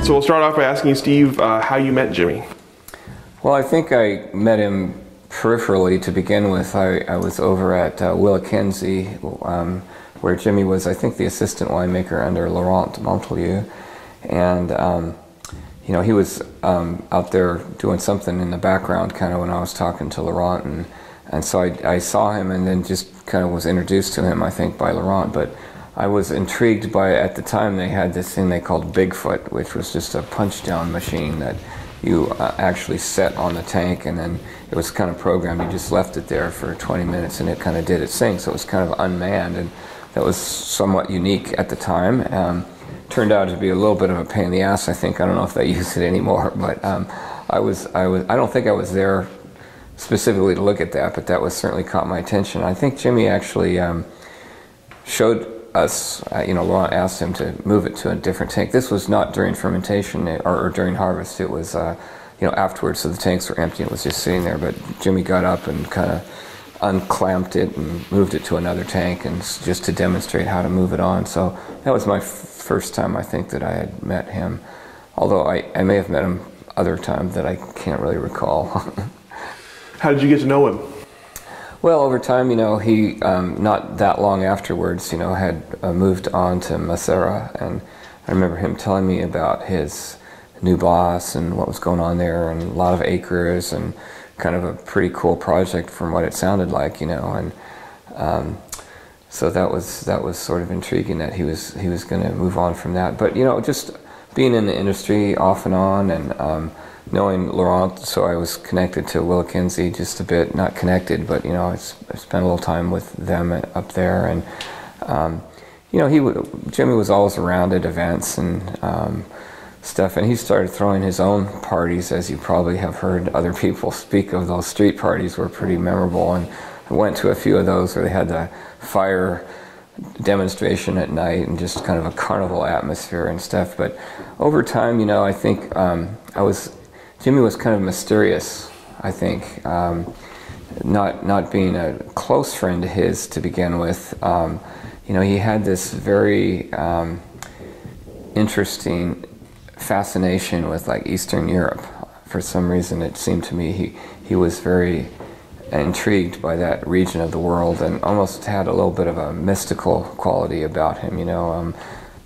So we'll start off by asking you, Steve, how you met Jimi. Well, I think I met him peripherally to begin with. I was over at Kinsey, where Jimi was, I think, the assistant winemaker under Laurent Montelieu. And, you know, he was out there doing something in the background kind of when I was talking to Laurent. And so I saw him and then just kind of was introduced to him, I think, by Laurent. But I was intrigued by, at the time, they had this thing they called Bigfoot, which was just a punch-down machine that you actually set on the tank, and then it was kind of programmed. You just left it there for 20 minutes and it kind of did its thing. So it was kind of unmanned, and that was somewhat unique at the time. Turned out to be a little bit of a pain in the ass, I think. I don't know if they use it anymore, but I don't think I was there specifically to look at that, but that was certainly caught my attention. I think Jimi actually showed us, you know, Laurent asked him to move it to a different tank. This was not during fermentation or during harvest. It was, you know, afterwards, so the tanks were empty and it was just sitting there. But Jimi got up and kind of unclamped it and moved it to another tank, and just to demonstrate how to move it on. So that was my first time, I think, that I had met him. Although I may have met him other times that I can't really recall. How did you get to know him? Well, over time, you know, he, not that long afterwards, you know, had moved on to Macera, and I remember him telling me about his new boss and what was going on there, and a lot of acres, and kind of a pretty cool project from what it sounded like, you know, and so that was sort of intriguing that he was going to move on from that. But, you know, just being in the industry off and on, and knowing Laurent, so I was connected to Kinsey just a bit, not connected, but, you know, I spent a little time with them up there, and, you know, Jimi was always around at events and stuff, and he started throwing his own parties, as you probably have heard other people speak of. Those street parties were pretty memorable, and I went to a few of those where they had the fire demonstration at night and just kind of a carnival atmosphere and stuff. But over time, you know, I think Jimi was kind of mysterious, I think, not being a close friend of his to begin with. You know, he had this very interesting fascination with, like, Eastern Europe. For some reason, it seemed to me he was very intrigued by that region of the world, and almost had a little bit of a mystical quality about him, you know,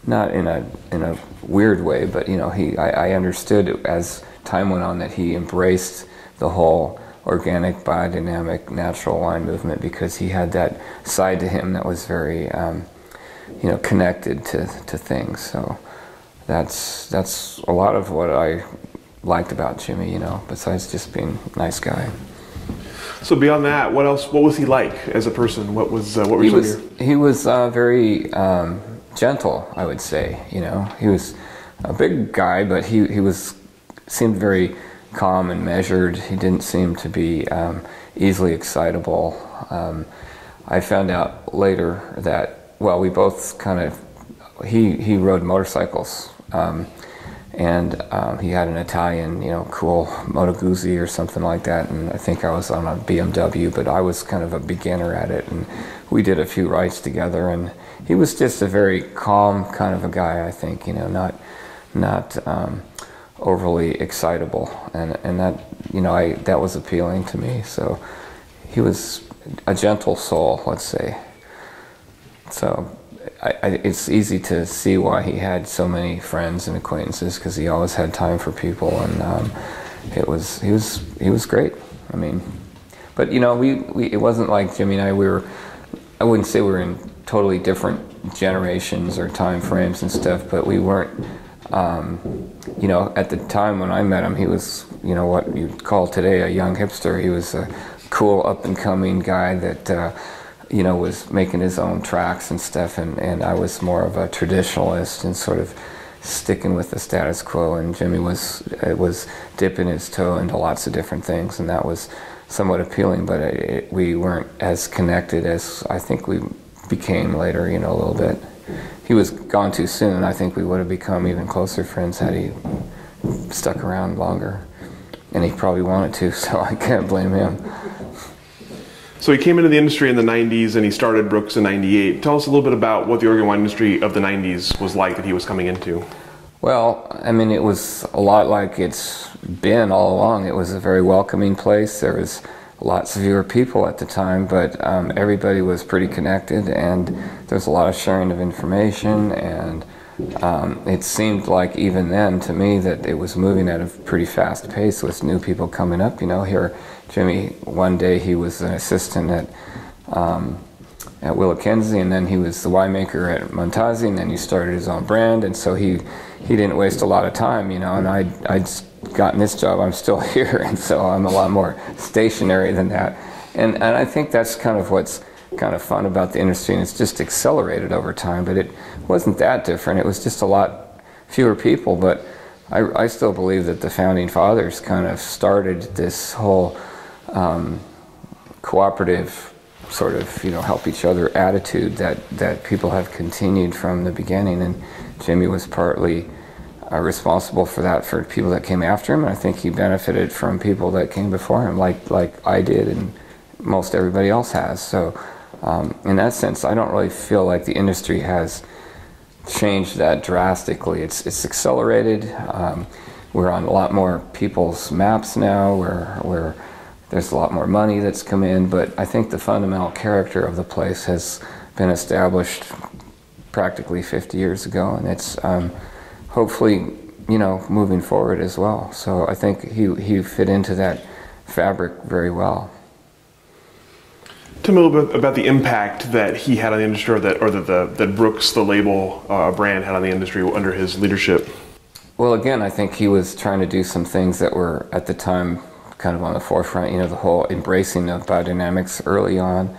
not in a weird way, but, you know, I understood as time went on that he embraced the whole organic, biodynamic, natural wine movement, because he had that side to him that was very, you know, connected to things. So that's a lot of what I liked about Jimi, you know, besides just being a nice guy. So beyond that, what else? What was he like as a person? What were he was very gentle, I would say. You know, he was a big guy, but he seemed very calm and measured. He didn't seem to be easily excitable. I found out later that, well, we both kind of, he rode motorcycles, and he had an Italian, you know, cool Moto Guzzi or something like that, and I think I was on a BMW, but I was kind of a beginner at it, and we did a few rides together, and he was just a very calm kind of a guy, I think, you know, not overly excitable, and that, you know, that was appealing to me. So he was a gentle soul, let's say. So it's easy to see why he had so many friends and acquaintances, because he always had time for people, and he was great. I mean, but, you know, it wasn't like Jimi and I wouldn't say we were in totally different generations or time frames and stuff, but we weren't. You know, at the time when I met him, he was, you know, what you'd call today a young hipster. He was a cool, up-and-coming guy that, you know, was making his own tracks and stuff, and I was more of a traditionalist and sort of sticking with the status quo, and Jimi was dipping his toe into lots of different things, and that was somewhat appealing, but we weren't as connected as I think we became later, you know, a little bit. He was gone too soon. I think we would have become even closer friends had he stuck around longer. And he probably wanted to, so I can't blame him. So he came into the industry in the 90s, and he started Brooks in 98. Tell us a little bit about what the Oregon wine industry of the 90s was like that he was coming into. Well, I mean, it was a lot like it's been all along. It was a very welcoming place. There was lots of fewer people at the time, but everybody was pretty connected, and there was a lot of sharing of information, and it seemed like even then to me that it was moving at a pretty fast pace with new people coming up. You know, here, Jimi, one day he was an assistant at Willackenzie, and then he was the winemaker at Montazi, and then he started his own brand, and so he didn't waste a lot of time, you know, and I'd gotten this job, I'm still here, and so I'm a lot more stationary than that. And I think that's kind of what's kind of fun about the industry, and it's just accelerated over time, but it wasn't that different. It was just a lot fewer people, but I still believe that the founding fathers kind of started this whole cooperative sort of, you know, help each other attitude that people have continued from the beginning, and Jimi was partly responsible for that for people that came after him, and I think he benefited from people that came before him, like I did and most everybody else has. So in that sense, I don't really feel like the industry has changed that drastically. It's accelerated. We're on a lot more people's maps now, where there's a lot more money that's come in, but I think the fundamental character of the place has been established practically 50 years ago, and it's hopefully, you know, moving forward as well. So I think he fit into that fabric very well. Tell me a little bit about the impact that he had on the industry, or that Brooks, the label brand, had on the industry under his leadership. Well, again, I think he was trying to do some things that were at the time kind of on the forefront, you know, the whole embracing of biodynamics early on.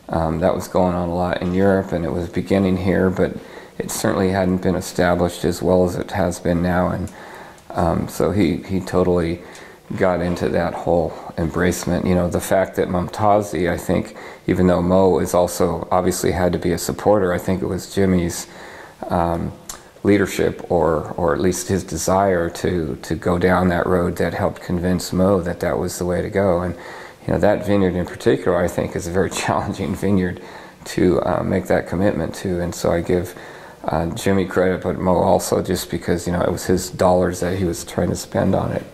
That was going on a lot in Europe, and it was beginning here, but it certainly hadn't been established as well as it has been now, and so he totally got into that whole embracement. You know, the fact that Momtazi, I think, even though Mo is also obviously had to be a supporter, I think it was Jimi's leadership, or at least his desire to go down that road that helped convince Mo that that was the way to go. And you know, that vineyard in particular, I think, is a very challenging vineyard to make that commitment to. And so I give Jimi credit, but Mo also, just because, you know, it was his dollars that he was trying to spend on it.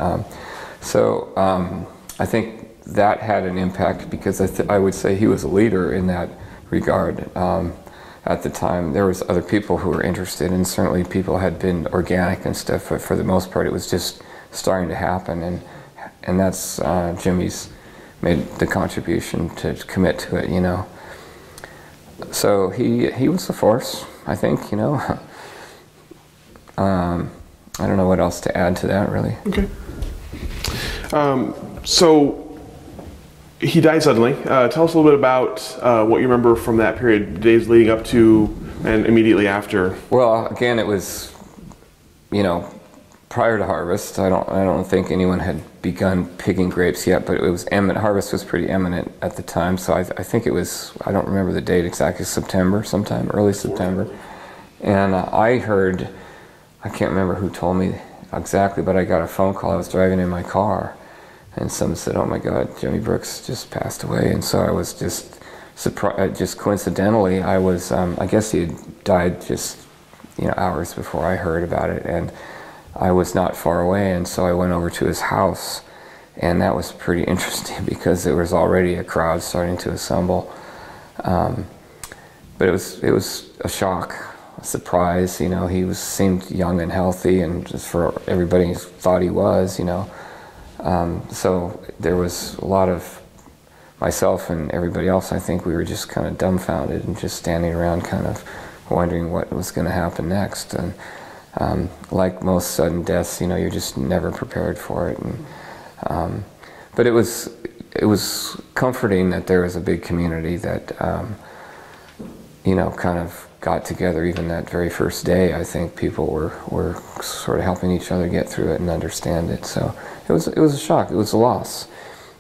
I think that had an impact, because I would say he was a leader in that regard. At the time, there was other people who were interested, and certainly people had been organic and stuff, but for the most part it was just starting to happen, and that's Jimi's made the contribution to commit to it, you know. So he was a force, I think, you know. I don't know what else to add to that, really. Okay. So he died suddenly. Tell us a little bit about what you remember from that period, days leading up to and immediately after. Well, again, it was, you know, prior to harvest. I don't think anyone had begun picking grapes yet, but it was imminent. Harvest was pretty imminent at the time, so I think it was, I don't remember the date exactly, September, sometime early September. And I heard, I can't remember who told me exactly, but I got a phone call. I was driving in my car, and someone said, "Oh my God, Jimi Brooks just passed away." And so I was just surprised. Just coincidentally, I was, I guess he had died just, you know, hours before I heard about it, and I was not far away, and so I went over to his house, and that was pretty interesting because there was already a crowd starting to assemble. But it was a shock, a surprise. You know, he seemed young and healthy, and just for everybody thought he was, you know. So there was a lot of, myself and everybody else, I think we were just kind of dumbfounded and just standing around kind of wondering what was going to happen next. And like most sudden deaths, you know, you're just never prepared for it. And, but it was comforting that there was a big community that, you know, kind of got together. Even that very first day, I think people were sort of helping each other get through it and understand it. So it was a shock. It was a loss.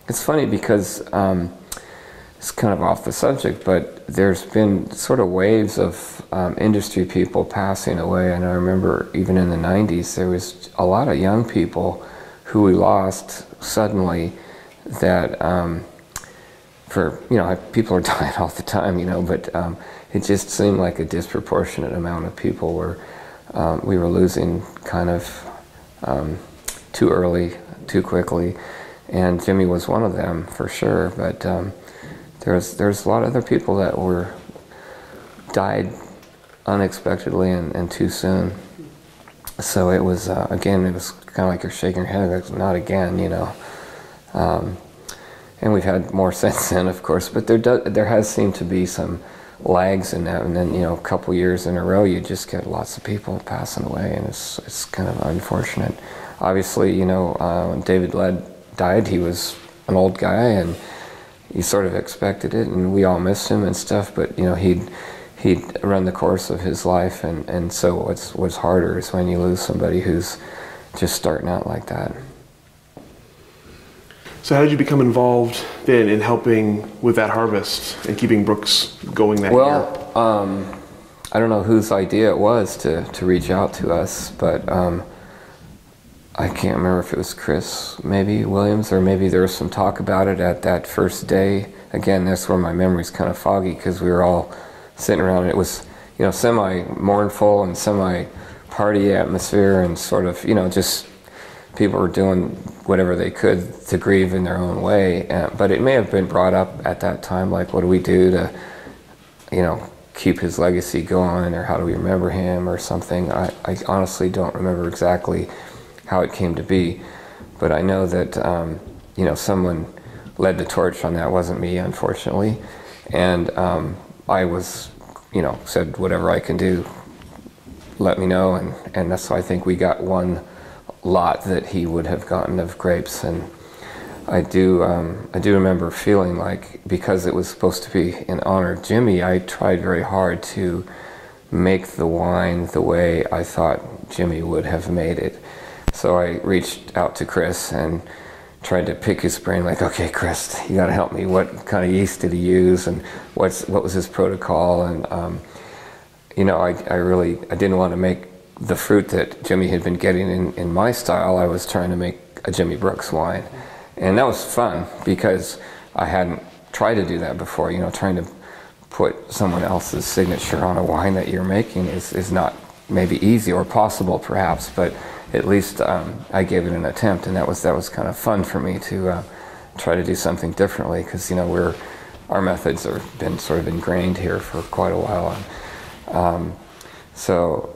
It's funny because it's kind of off the subject, but there's been sort of waves of industry people passing away. And I remember even in the 90s, there was a lot of young people who we lost suddenly that, for, you know, people are dying all the time, you know, but it just seemed like a disproportionate amount of people were we were losing kind of too early, too quickly, and Jimi was one of them for sure. But there's a lot of other people that died unexpectedly and too soon. So it was again, it was kind of like you're shaking your head, like, not again, you know. And we've had more since then, of course, but there has seemed to be some lags in that, and then, you know, a couple years in a row you just get lots of people passing away, and it's kind of unfortunate. Obviously, you know, when David Led died, he was an old guy, and you sort of expected it, and we all missed him and stuff, but, you know, he'd run the course of his life, and so what's harder is when you lose somebody who's just starting out like that. So how did you become involved then in helping with that harvest and keeping Brooks going that year? Well, I don't know whose idea it was to reach out to us, but I can't remember if it was Chris, maybe Williams, or maybe there was some talk about it at that first day. Again, that's where my memory's kind of foggy, because we were all sitting around, and it was, you know, semi-mournful and semi-party atmosphere, and sort of, you know, just people were doing whatever they could to grieve in their own way. But it may have been brought up at that time, like, what do we do to, you know, keep his legacy going, or how do we remember him, or something. I honestly don't remember exactly how it came to be, but I know that, you know, someone led the torch on that. It wasn't me, unfortunately. And I was, you know, said, whatever I can do, let me know, and that's why I think we got one lot that he would have gotten of grapes. And I do remember feeling like, because it was supposed to be in honor of Jimi, I tried very hard to make the wine the way I thought Jimi would have made it. So I reached out to Chris and tried to pick his brain, like, okay, Chris, you got to help me. What kind of yeast did he use, and what was his protocol? And you know, I didn't want to make the fruit that Jimi had been getting in my style. I was trying to make a Jimi Brooks wine, and that was fun because I hadn't tried to do that before. You know, trying to put someone else's signature on a wine that you're making is not maybe easy, or possible perhaps, but at least I gave it an attempt, and that was kind of fun for me to try to do something differently, because, you know, our methods have been sort of ingrained here for quite a while. And, so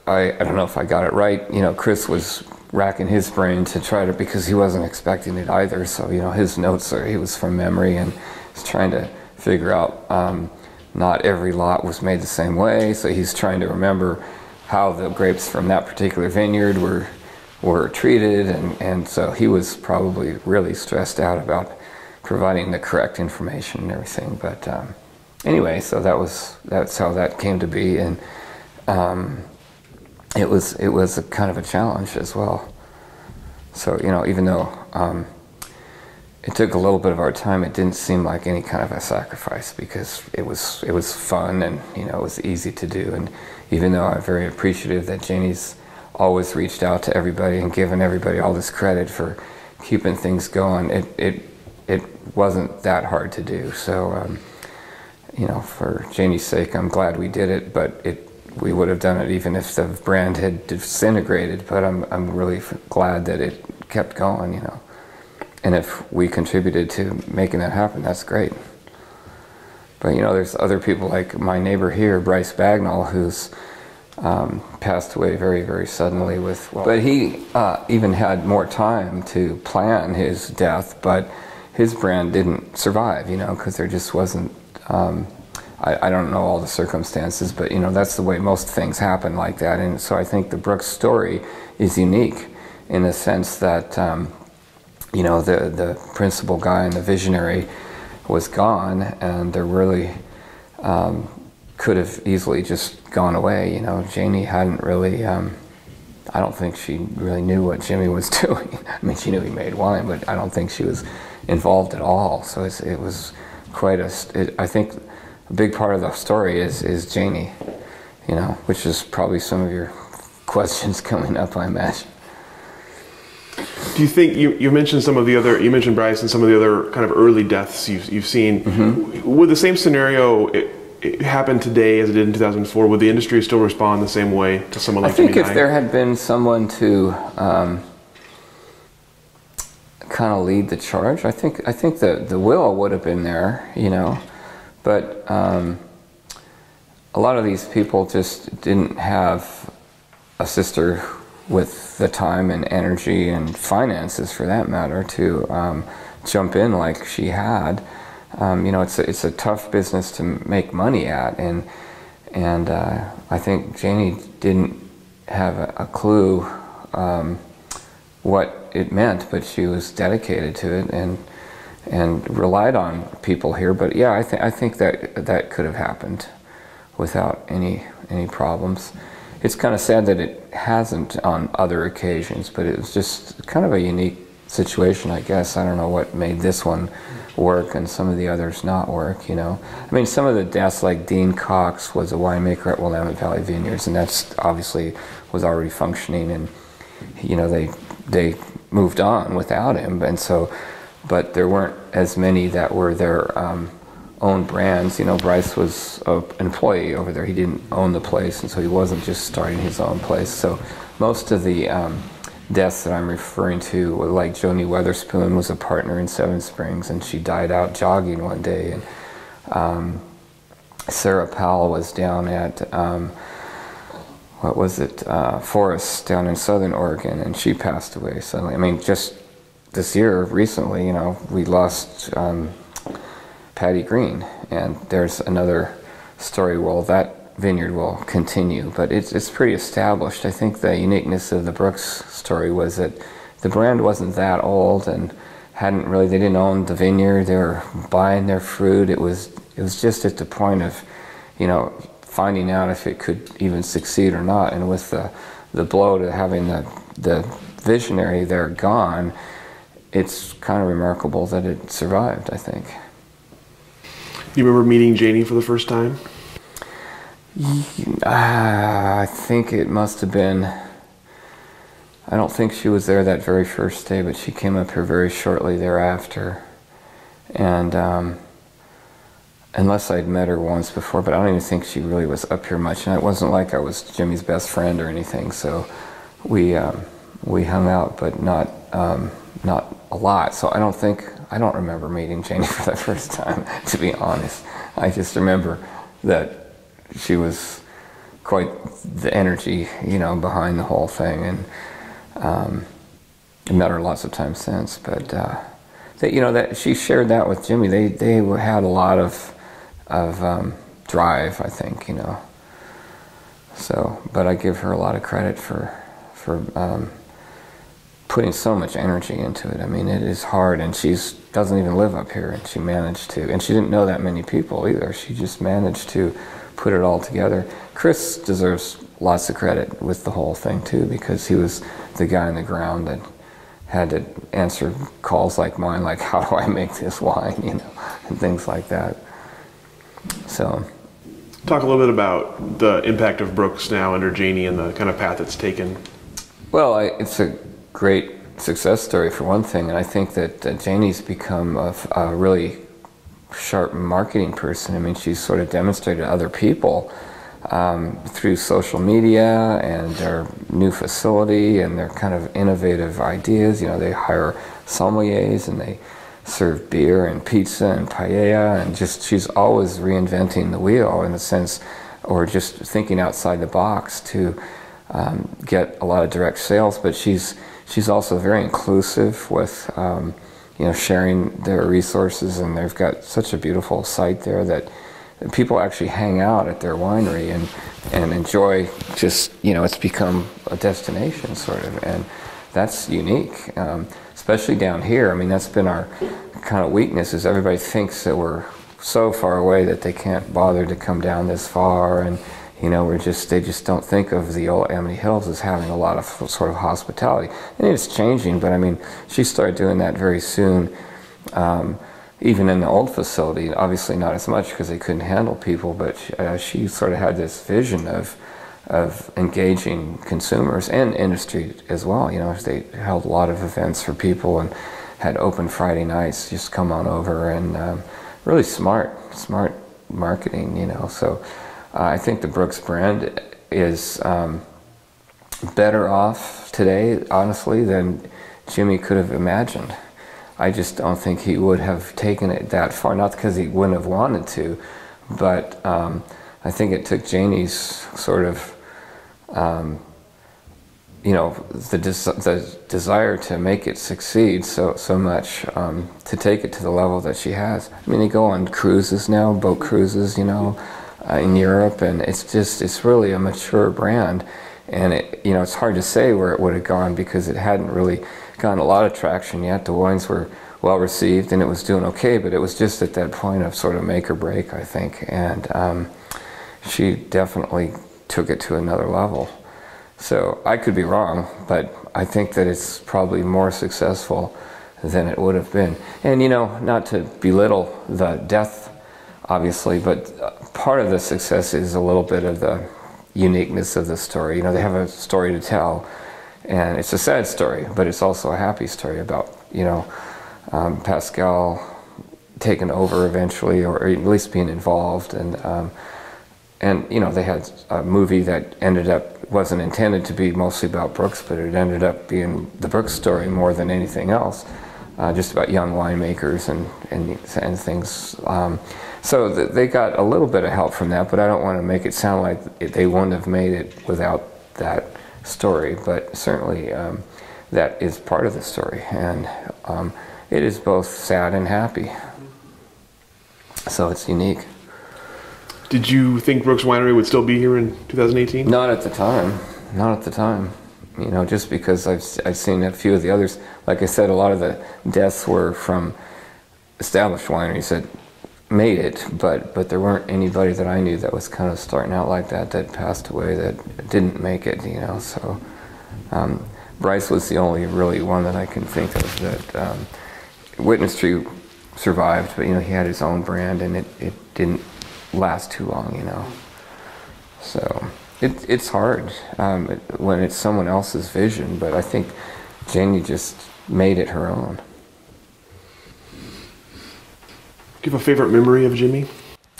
I don't know if I got it right. You know, Chris was racking his brain to try to, because he wasn't expecting it either. So, you know, his notes he was from memory, and he's trying to figure out, not every lot was made the same way. So he's trying to remember how the grapes from that particular vineyard were treated, and so he was probably really stressed out about providing the correct information and everything. But anyway, so that's how that came to be, and it was a kind of a challenge as well. So, you know, even though it took a little bit of our time, it didn't seem like any kind of a sacrifice, because it was fun, and, you know, it was easy to do. And even though I'm very appreciative that Janie's always reached out to everybody and given everybody all this credit for keeping things going, it wasn't that hard to do. So, you know, for Janie's sake, I'm glad we did it, but we would have done it even if the brand had disintegrated, but I'm really glad that it kept going, you know. And if we contributed to making that happen, that's great. But, you know, there's other people, like my neighbor here, Bryce Bagnall, who's passed away very, very suddenly but he even had more time to plan his death, but his brand didn't survive, you know, because there just wasn't, I don't know all the circumstances, but, you know, that's the way most things happen like that. And so I think the Brooks story is unique in the sense that, you know, the principal guy and the visionary was gone, and there really could have easily just gone away. You know, Janie hadn't really, I don't think she really knew what Jimi was doing. I mean, she knew he made wine, but I don't think she was involved at all. So it was quite I think a big part of the story is Janie, you know, which is probably some of your questions coming up, I imagine. Do you think, you mentioned some of the other, you mentioned Bryce and some of the other kind of early deaths you've seen. Mm-hmm. Would the same scenario it happened today as it did in 2004, would the industry still respond the same way to someone like Jimi? I think if there had been someone to kind of lead the charge, I think the will would have been there, you know, but a lot of these people just didn't have a sister with the time and energy and finances, for that matter, to jump in like she had. You know, it's a tough business to make money at, and I think Janie didn't have a clue what it meant, but she was dedicated to it and relied on people here. But yeah, I think that could have happened without any problems. It's kind of sad that it hasn't on other occasions, but it was just kind of a unique situation, I guess. I don't know what made this one work and some of the others not work, you know. I mean, some of the deaths, like Dean Cox was a winemaker at Willamette Valley Vineyards, and that's obviously was already functioning, and you know, they moved on without him, and so, but there weren't as many that were their own brands. You know, Bryce was an employee over there. He didn't own the place, and so he wasn't just starting his own place. So most of the deaths that I'm referring to, like Joni Weatherspoon was a partner in Seven Springs, and she died out jogging one day. And Sarah Powell was down at what was it, Forest down in Southern Oregon, and she passed away suddenly. I mean, just this year, recently, you know, we lost Patty Green, and there's another story. Well, that vineyard will continue, but it's pretty established. I think the uniqueness of the Brooks story was that the brand wasn't that old and hadn't really, they didn't own the vineyard, they were buying their fruit. It was just at the point of, you know, finding out if it could even succeed or not. And with the blow to having the visionary there gone, it's kind of remarkable that it survived, I think. You remember meeting Janie for the first time? I think it must have been, I don't think she was there that very first day, but she came up here very shortly thereafter. And unless I'd met her once before, but I don't even think she really was up here much. And it wasn't like I was Jimmy's best friend or anything, so we hung out, but not a lot. So I don't remember meeting Janie for the first time, to be honest. I just remember that she was quite the energy, you know, behind the whole thing, and I met her lots of times since. But that, you know, that she shared that with Jimmy. They had a lot of drive, I think, you know. So, but I give her a lot of credit for putting so much energy into it. I mean, it is hard, and she doesn't even live up here, and she managed to, and she didn't know that many people either. She just managed to put it all together. Chris deserves lots of credit with the whole thing too, because he was the guy on the ground that had to answer calls like mine, like, how do I make this wine, you know, and things like that. So, talk a little bit about the impact of Brooks now under Janie and the kind of path it's taken. Well, it's a great success story for one thing, and I think that Janie's become a really sharp marketing person. I mean, she's sort of demonstrated to other people through social media and their new facility and their kind of innovative ideas. You know, they hire sommeliers and they serve beer and pizza and paella, and just, she's always reinventing the wheel in a sense, or just thinking outside the box to get a lot of direct sales. But she's also very inclusive with you know, sharing their resources, and they've got such a beautiful site there that people actually hang out at their winery and enjoy, just, you know, it's become a destination sort of, and that's unique, especially down here. I mean, that's been our kind of weakness, is everybody thinks that we're so far away that they can't bother to come down this far, and you know, they just don't think of the old Amity Hills as having a lot of sort of hospitality. And it's changing, but I mean, she started doing that very soon, even in the old facility. Obviously not as much because they couldn't handle people, but she sort of had this vision of engaging consumers and industry as well. You know, they held a lot of events for people and had open Friday nights, just come on over, and really smart marketing, you know. So I think the Brooks brand is better off today, honestly, than Jimi could have imagined. I just don't think he would have taken it that far, not because he wouldn't have wanted to, but I think it took Janie's sort of, you know, the desire to make it succeed so much, to take it to the level that she has. I mean, they go on cruises now, boat cruises, you know, in Europe, and it's really a mature brand. And you know, it's hard to say where it would have gone because it hadn't really gotten a lot of traction yet. The wines were well received and it was doing okay, but it was just at that point of sort of make or break, I think. And she definitely took it to another level. So I could be wrong, but I think that it's probably more successful than it would have been. And you know, not to belittle the death, obviously, but part of the success is a little bit of the uniqueness of the story. You know, they have a story to tell, and it's a sad story, but it's also a happy story about, you know, Pascal taking over eventually, or at least being involved, and you know, they had a movie that ended up, wasn't intended to be mostly about Brooks, but it ended up being the Brooks story more than anything else, just about young winemakers and things. So they got a little bit of help from that, but I don't want to make it sound like they wouldn't have made it without that story. But certainly that is part of the story, and it is both sad and happy. So it's unique. Did you think Brooks Winery would still be here in 2018? Not at the time. Not at the time. You know, just because I've seen a few of the others. Like I said, a lot of the deaths were from established wineries that made it, but there weren't anybody that I knew that was kind of starting out like that passed away, that didn't make it, you know. So Bryce was the only really one that I can think of that Witness Tree survived, but you know, he had his own brand and it didn't last too long, you know. So it's hard when it's someone else's vision, but I think Janie just made it her own. Do you have a favorite memory of Jimi?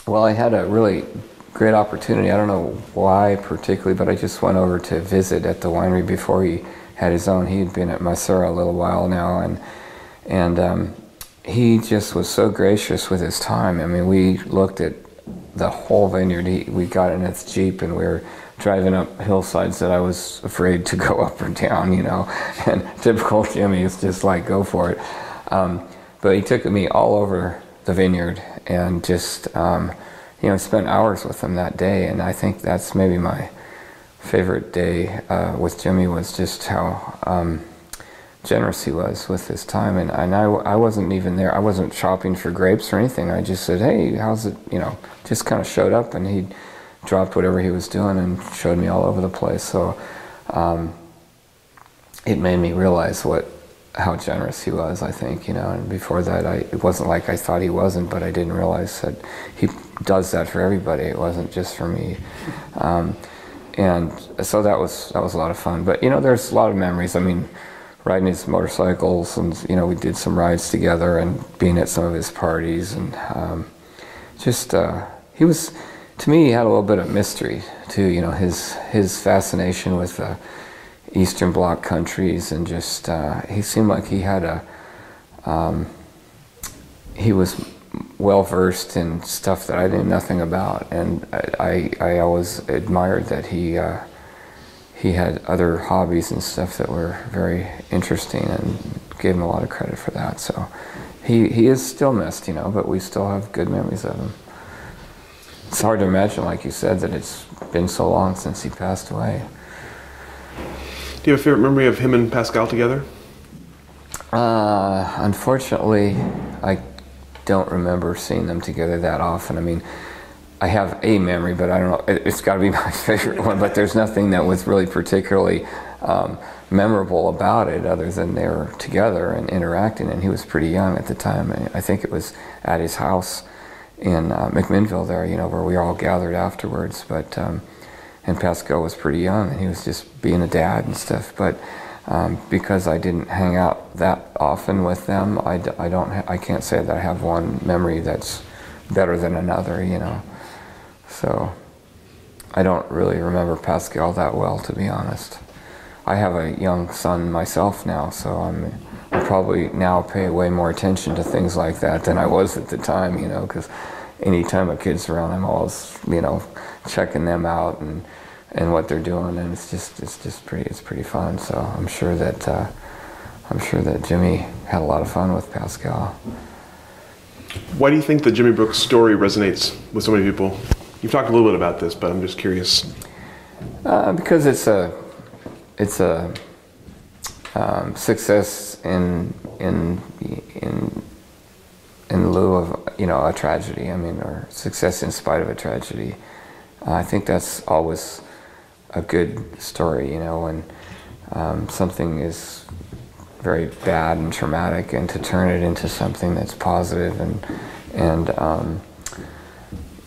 Well, I had a really great opportunity. I don't know why particularly, but I just went over to visit at the winery before he had his own. He had been at Macera a little while now, and he just was so gracious with his time. I mean, we looked at the whole vineyard. We got in his Jeep and we were driving up hillsides that I was afraid to go up or down, you know. And typical Jimi is just like, go for it. But he took me all over the vineyard and just, you know, spent hours with him that day. And I think that's maybe my favorite day with Jimi, was just how generous he was with his time. And I wasn't even there. I wasn't shopping for grapes or anything. I just said, hey, how's it, you know, just kind of showed up, and he dropped whatever he was doing and showed me all over the place. So it made me realize how generous he was, I think, you know. And before that, it wasn't like I thought he wasn't, but I didn't realize that he does that for everybody. It wasn't just for me. And so that was a lot of fun. But, you know, there's a lot of memories. I mean, riding his motorcycles, and, you know, we did some rides together and being at some of his parties, and he was, to me, he had a little bit of mystery too, you know, his fascination with Eastern Bloc countries, and just he seemed like he had he was well versed in stuff that I knew nothing about, and I always admired that he had other hobbies and stuff that were very interesting, and gave him a lot of credit for that. So he is still missed, you know, but we still have good memories of him. It's hard to imagine, like you said, that it's been so long since he passed away. Do you have a favorite memory of him and Pascal together? Unfortunately, I don't remember seeing them together that often. I mean, I have a memory, but I don't know, it's got to be my favorite one, but there's nothing that was really particularly memorable about it, other than they were together and interacting, and he was pretty young at the time. I think it was at his house in McMinnville there, you know, where we all gathered afterwards. But and Pascal was pretty young, and he was just being a dad and stuff. But because I didn't hang out that often with them, I can't say that I have one memory that's better than another, you know. So I don't really remember Pascal that well, to be honest. I have a young son myself now, so I probably now pay way more attention to things like that than I was at the time, you know, because anytime a kid's around, I'm always, you know, checking them out and what they're doing, and it's pretty fun. So I'm sure that Jimi had a lot of fun with Pascal. Why do you think the Jimi Brooks story resonates with so many people? You've talked a little bit about this, but I'm just curious. Because it's a success in lieu of, you know, a tragedy. I mean, or success in spite of a tragedy. I think that's always a good story, you know, when something is very bad and traumatic, and to turn it into something that's positive and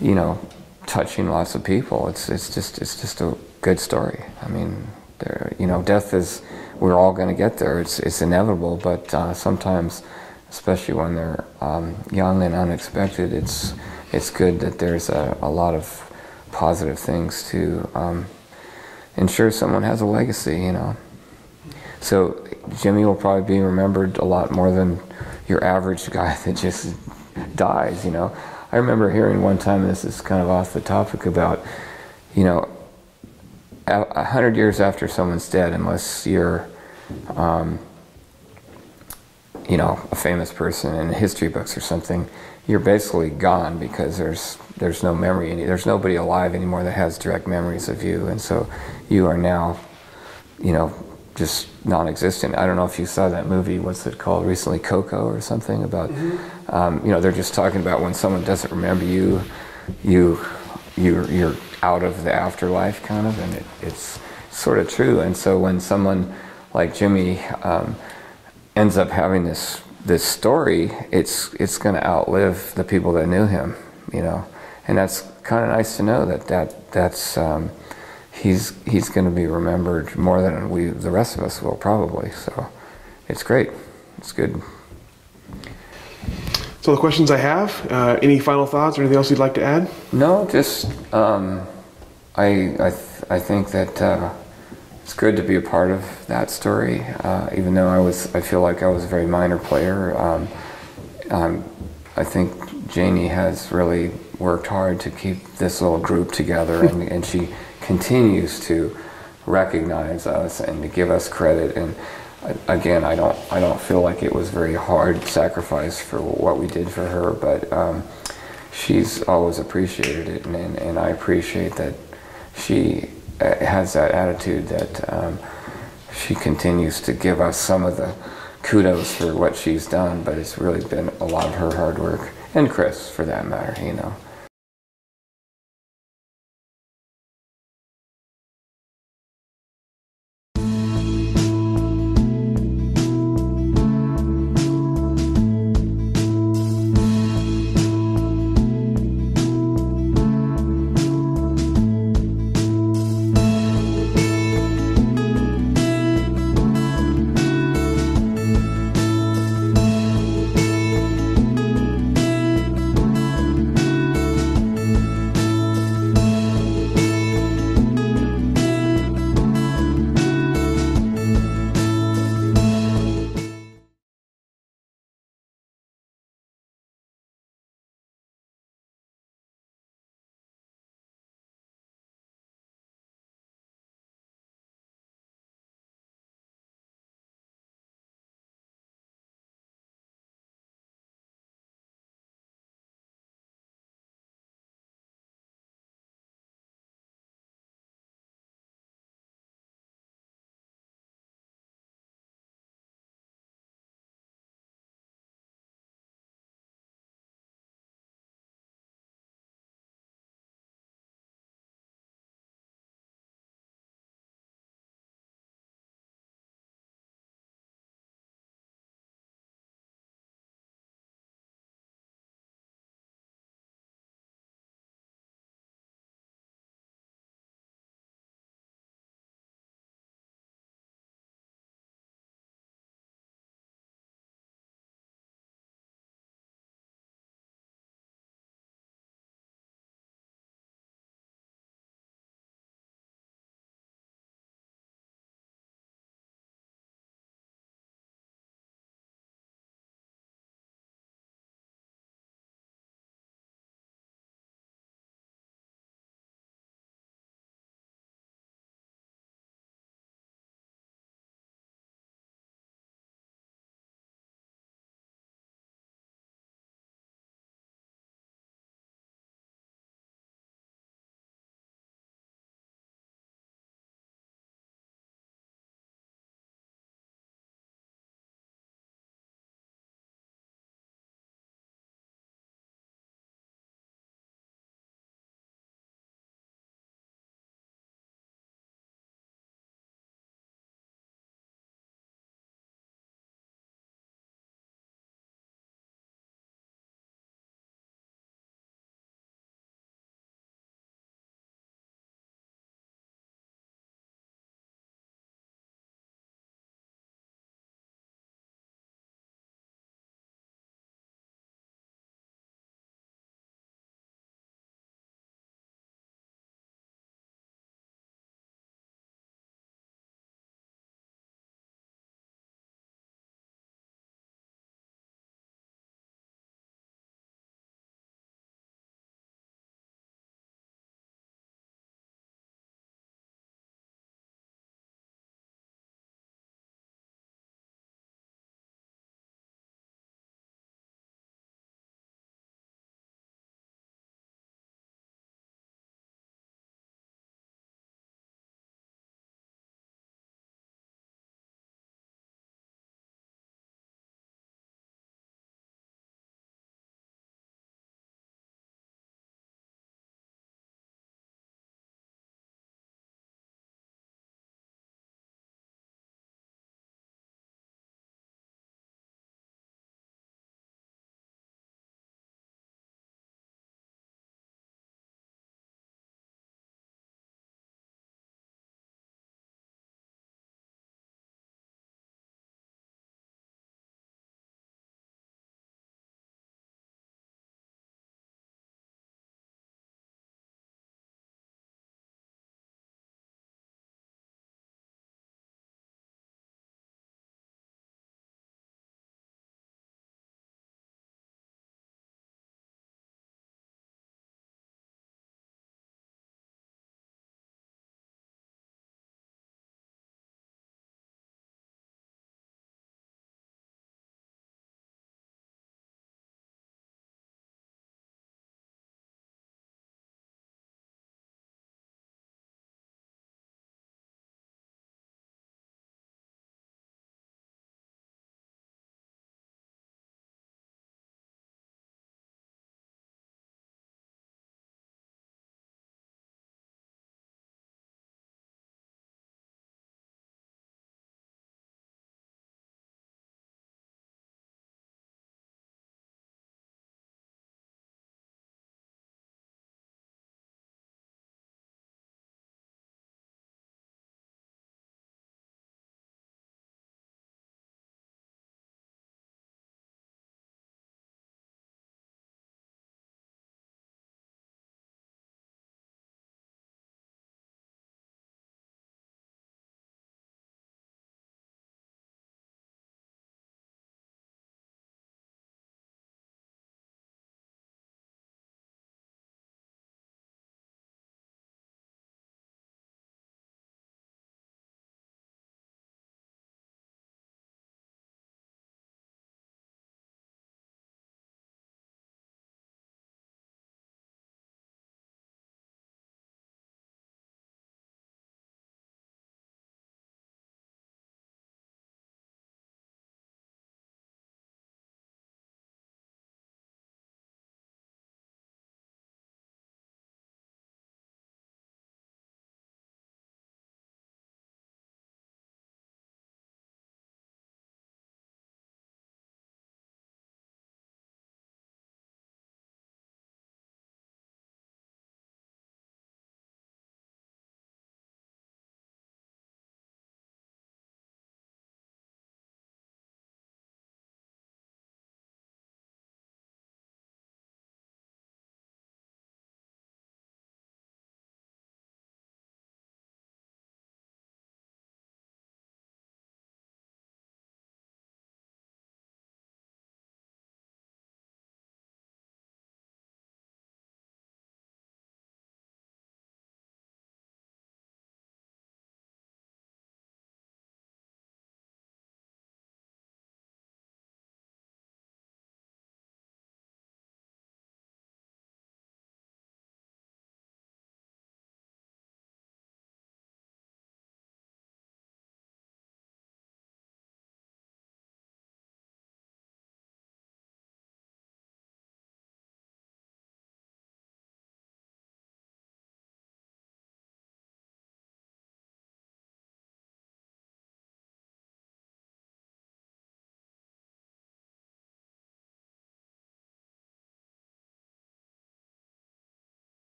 you know, touching lots of people. It's just a good story. I mean, you know, death is, we're all going to get there. It's inevitable, but sometimes, especially when they're young and unexpected, it's good that there's a lot of positive things to ensure someone has a legacy, you know. So Jimi will probably be remembered a lot more than your average guy that just dies, you know. I remember hearing one time, this is kind of off the topic, about, you know, 100 years after someone's dead, unless you're, you know, a famous person in history books or something, you're basically gone, because there's no memory, there's nobody alive anymore that has direct memories of you, and so you are now, you know, just non-existent. I don't know if you saw that movie, what's it called recently, Coco or something, about, you know, they're just talking about when someone doesn't remember you, you're out of the afterlife, kind of, and it's sort of true. And so when someone like Jimi ends up having this story, it's going to outlive the people that knew him, you know, and that's kind of nice to know that's he's going to be remembered more than the rest of us will, probably. So it's great. It's good. So the questions I have. Any final thoughts or anything else you'd like to add? No, just I think that it's good to be a part of that story. Even though I feel like I was a very minor player. I think Janie has really worked hard to keep this little group together, and she continues to recognize us and to give us credit. And again, I don't feel like it was very hard sacrifice for what we did for her, but she's always appreciated it, and I appreciate that she has that attitude, that she continues to give us some of the kudos for what she's done, but it's really been a lot of her hard work, and Chris, for that matter, you know.